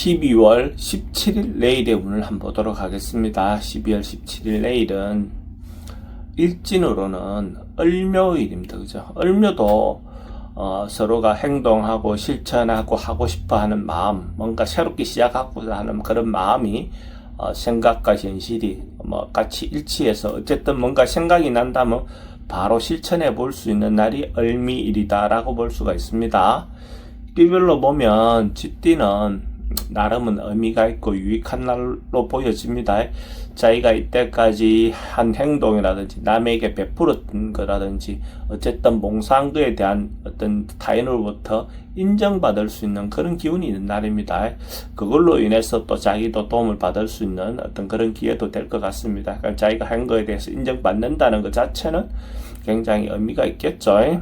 12월 17일 내일의 운을 한번 보도록 하겠습니다. 12월 17일 내일은 일진으로는 을묘일입니다. 그죠? 을묘도 서로가 행동하고 실천하고 하고 싶어 하는 마음, 뭔가 새롭게 시작하고자 하는 그런 마음이 생각과 현실이 같이 일치해서 어쨌든 뭔가 생각이 난다면 바로 실천해 볼 수 있는 날이 을미일이다라고 볼 수가 있습니다. 일별로 보면 쥐띠는 나름은 의미가 있고 유익한 날로 보여집니다. 자기가 이때까지 한 행동이라든지 남에게 베풀었던 거라든지 어쨌든 몽사한 거에 대한 어떤 타인으로부터 인정받을 수 있는 그런 기운이 있는 날입니다. 그걸로 인해서 또 자기도 도움을 받을 수 있는 어떤 그런 기회도 될 것 같습니다. 그러니까 자기가 한 거에 대해서 인정받는다는 것 자체는 굉장히 의미가 있겠죠.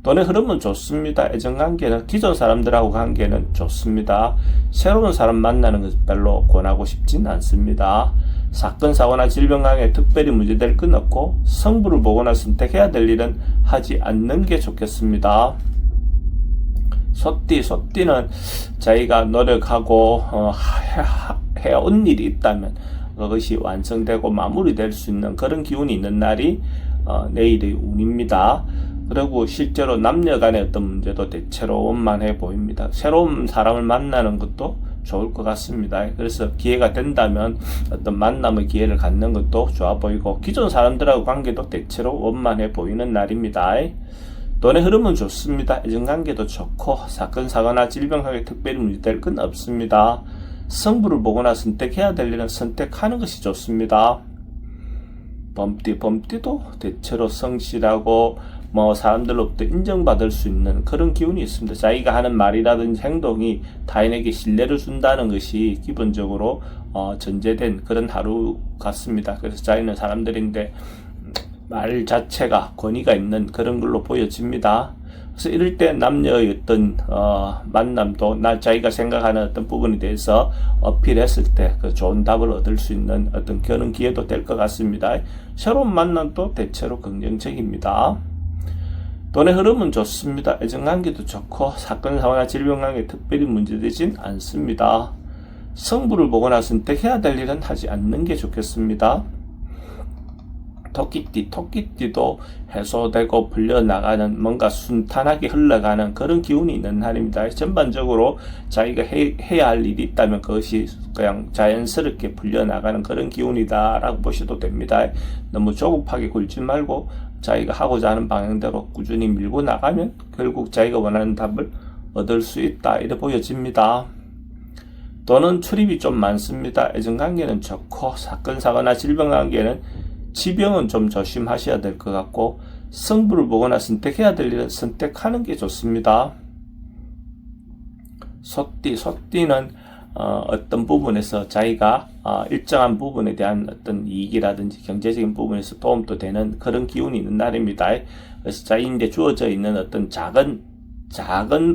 돈의 흐름은 좋습니다. 애정관계는 기존 사람들하고 관계는 좋습니다. 새로운 사람 만나는 것 별로 권하고 싶진 않습니다. 사건, 사고나 질병 관계에 특별히 문제될 건 없고 성부를 보거나 선택해야 될 일은 하지 않는 게 좋겠습니다. 소띠는 자기가 노력하고 해온 일이 있다면 그것이 완성되고 마무리될 수 있는 그런 기운이 있는 날이 내일의 운입니다. 그리고 실제로 남녀 간의 어떤 문제도 대체로 원만해 보입니다. 새로운 사람을 만나는 것도 좋을 것 같습니다. 그래서 기회가 된다면 어떤 만남의 기회를 갖는 것도 좋아 보이고 기존 사람들하고 관계도 대체로 원만해 보이는 날입니다. 돈의 흐름은 좋습니다. 애정관계도 좋고 사건, 사고나 질병하게 특별히 문제될 건 없습니다. 성부를 보거나 선택해야 될 일은 선택하는 것이 좋습니다. 범띠도 대체로 성실하고 사람들로부터 인정받을 수 있는 그런 기운이 있습니다. 자기가 하는 말이라든지 행동이 타인에게 신뢰를 준다는 것이 기본적으로 전제된 그런 하루 같습니다. 그래서 자기는 사람들인데 말 자체가 권위가 있는 그런 걸로 보여집니다. 그래서 이럴 때 남녀의 어떤 만남도 자기가 생각하는 어떤 부분에 대해서 어필했을 때 그 좋은 답을 얻을 수 있는 어떤 그런 기회도 될 것 같습니다. 새로운 만남도 대체로 긍정적입니다. 돈의 흐름은 좋습니다. 애정관계도 좋고 사건, 사고나 질병관계에 특별히 문제되진 않습니다. 성부를 보거나 선택해야 될 일은 하지 않는 게 좋겠습니다. 토끼띠도 해소되고 풀려나가는 뭔가 순탄하게 흘러가는 그런 기운이 있는 날입니다. 전반적으로 자기가 해야 할 일이 있다면 그것이 그냥 자연스럽게 풀려나가는 그런 기운이다 라고 보셔도 됩니다. 너무 조급하게 굴지 말고 자기가 하고자 하는 방향대로 꾸준히 밀고 나가면 결국 자기가 원하는 답을 얻을 수 있다 이렇게 보여집니다. 돈은 출입이 좀 많습니다. 애정관계는 좋고 사건, 사고나 질병관계는 지병은 좀 조심하셔야 될 것 같고 성부를 보거나 선택해야 될 일은 선택하는 게 좋습니다. 소띠는 어떤 부분에서 자기가 일정한 부분에 대한 어떤 이익이라든지 경제적인 부분에서 도움도 되는 그런 기운이 있는 날입니다. 그래서 자기인데 주어져 있는 어떤 작은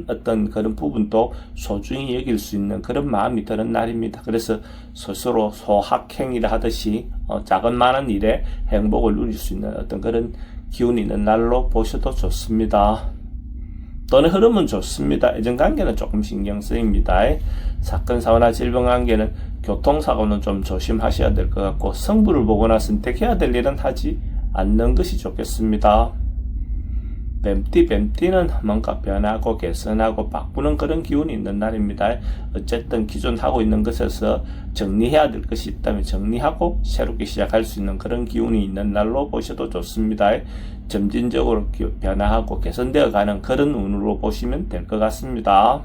어떤 그런 부분도 소중히 여길 수 있는 그런 마음이 드는 날입니다. 그래서 스스로 소확행이라 하듯이 작은 많은 일에 행복을 누릴 수 있는 어떤 그런 기운이 있는 날로 보셔도 좋습니다. 돈의 흐름은 좋습니다. 애정관계는 조금 신경 쓰입니다. 사건, 사고나 질병관계는 교통사고는 좀 조심하셔야 될 것 같고 성부를 보거나 선택해야 될 일은 하지 않는 것이 좋겠습니다. 뱀띠는 뭔가 변하고 개선하고 바꾸는 그런 기운이 있는 날입니다. 어쨌든 기존 하고 있는 것에서 정리해야 될 것이 있다면 정리하고 새롭게 시작할 수 있는 그런 기운이 있는 날로 보셔도 좋습니다. 점진적으로 변화하고 개선되어 가는 그런 운으로 보시면 될 것 같습니다.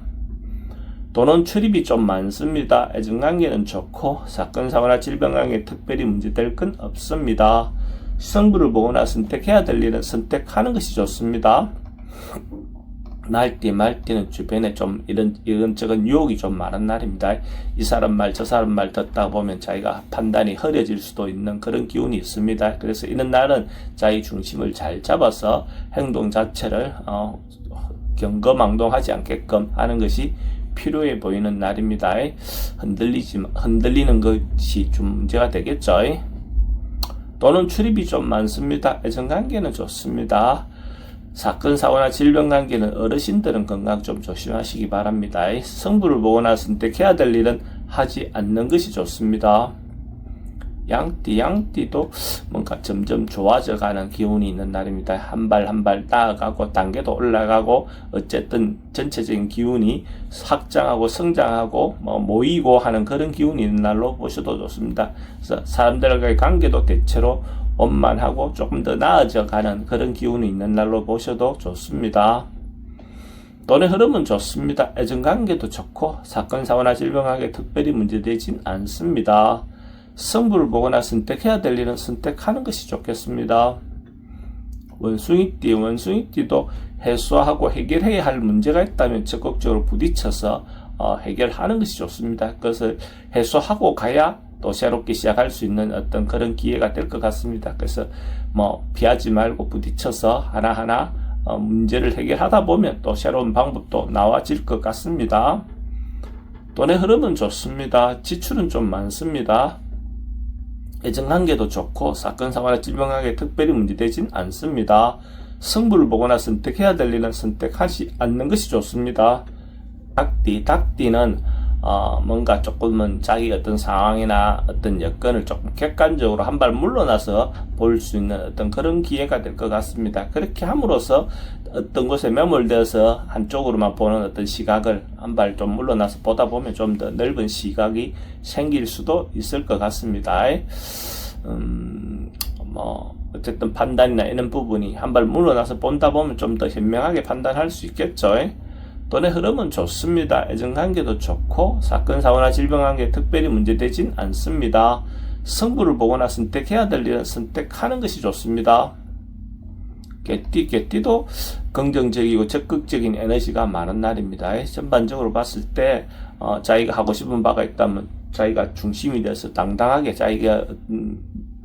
돈은 출입이 좀 많습니다. 애정관계는 좋고 사건, 사고나 질병관계에 특별히 문제될 건 없습니다. 성부를 보거나 선택해야 될 일은 선택하는 것이 좋습니다. 말띠는 주변에 좀 이런저런 유혹이 좀 많은 날입니다. 이 사람 말 저 사람 말 듣다 보면 자기가 판단이 흐려질 수도 있는 그런 기운이 있습니다. 그래서 이런 날은 자기 중심을 잘 잡아서 행동 자체를 경거망동하지 않게끔 하는 것이 필요해 보이는 날입니다. 흔들리는 것이 좀 문제가 되겠죠. 돈은 출입이 좀 많습니다. 애정관계는 좋습니다. 사건, 사고나 질병 관계는 어르신들은 건강 좀 조심하시기 바랍니다. 성부를 보거나 선택해야 될 일은 하지 않는 것이 좋습니다. 양띠도 뭔가 점점 좋아져 가는 기운이 있는 날입니다. 한 발 한 발 나아가고 단계도 올라가고 어쨌든 전체적인 기운이 확장하고 성장하고 모이고 하는 그런 기운이 있는 날로 보셔도 좋습니다. 그래서 사람들과의 관계도 대체로 원만하고 조금 더 나아져 가는 그런 기운이 있는 날로 보셔도 좋습니다. 돈의 흐름은 좋습니다. 애정관계도 좋고 사건, 사고나 질병하게 특별히 문제되진 않습니다. 성부를 보거나 선택해야 될 일은 선택하는 것이 좋겠습니다. 원숭이띠도 해소하고 해결해야 할 문제가 있다면 적극적으로 부딪혀서 해결하는 것이 좋습니다. 그것을 해소하고 가야 또 새롭게 시작할 수 있는 어떤 그런 기회가 될 것 같습니다. 그래서 피하지 말고 부딪혀서 하나하나 문제를 해결하다 보면 또 새로운 방법도 나와질 것 같습니다. 돈의 흐름은 좋습니다. 지출은 좀 많습니다. 애정관계도 좋고 사건, 사고나 질병하게 특별히 문제되진 않습니다. 성부를 보거나 선택해야 될 일은 선택하지 않는 것이 좋습니다. 닭띠는 뭔가 조금은 자기 어떤 상황이나 어떤 여건을 조금 객관적으로 한 발 물러나서 볼 수 있는 어떤 그런 기회가 될 것 같습니다. 그렇게 함으로써 어떤 곳에 매몰되어서 한쪽으로만 보는 어떤 시각을 한 발 좀 물러나서 보다 보면 좀 더 넓은 시각이 생길 수도 있을 것 같습니다. 어쨌든 판단이나 이런 부분이 한 발 물러나서 본다 보면 좀 더 현명하게 판단할 수 있겠죠. 돈의 흐름은 좋습니다. 애정관계도 좋고 사건, 사고나 질병관계 특별히 문제되진 않습니다. 성부를 보거나 선택해야 될 일은 선택하는 것이 좋습니다. 개띠도 긍정적이고 적극적인 에너지가 많은 날입니다. 전반적으로 봤을 때 자기가 하고 싶은 바가 있다면 자기가 중심이 돼서 당당하게 자기가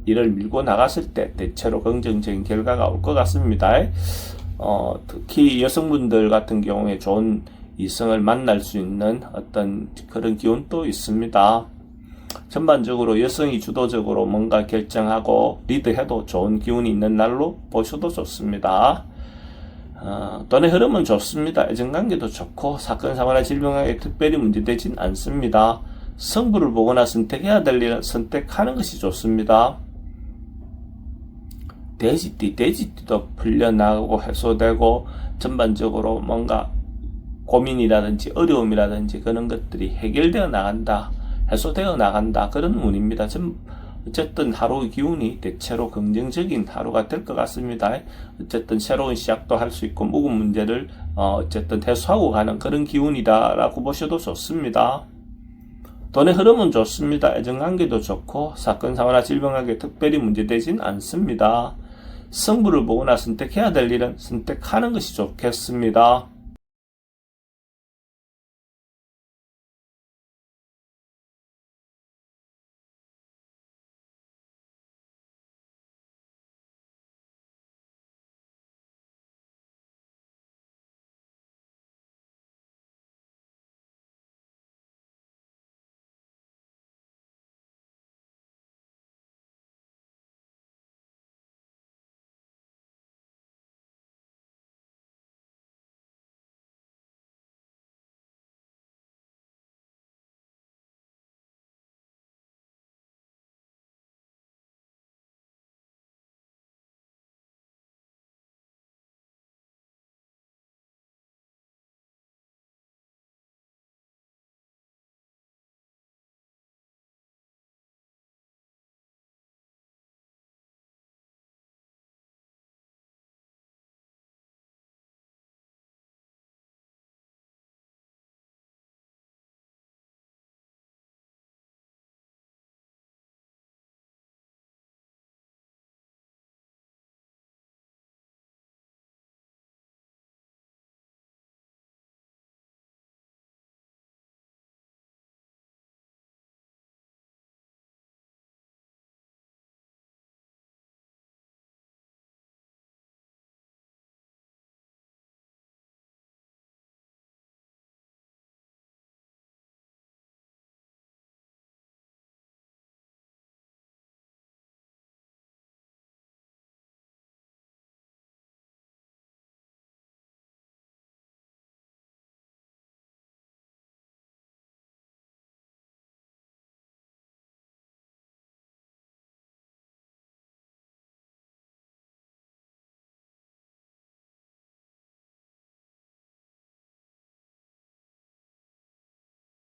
일을 밀고 나갔을 때 대체로 긍정적인 결과가 올 것 같습니다. 특히 여성분들 같은 경우에 좋은 이성을 만날 수 있는 어떤 그런 기운도 있습니다. 전반적으로 여성이 주도적으로 뭔가 결정하고 리드해도 좋은 기운이 있는 날로 보셔도 좋습니다. 돈의 흐름은 좋습니다. 애정관계도 좋고 사건, 사고나 질병에 특별히 문제되진 않습니다. 성부를 보거나 선택해야 될 일은 선택하는 것이 좋습니다. 돼지띠도 풀려나가고 해소되고 전반적으로 뭔가 고민이라든지 어려움이라든지 그런 것들이 해결되어 나간다, 해소되어 나간다, 그런 운입니다. 어쨌든 하루의 기운이 대체로 긍정적인 하루가 될 것 같습니다. 어쨌든 새로운 시작도 할 수 있고 묵은 문제를 어쨌든 해소하고 가는 그런 기운이다라고 보셔도 좋습니다. 돈의 흐름은 좋습니다. 애정관계도 좋고 사건, 사고나 질병하게 특별히 문제되진 않습니다. 성부를 보거나 선택해야 될 일은 선택하는 것이 좋겠습니다.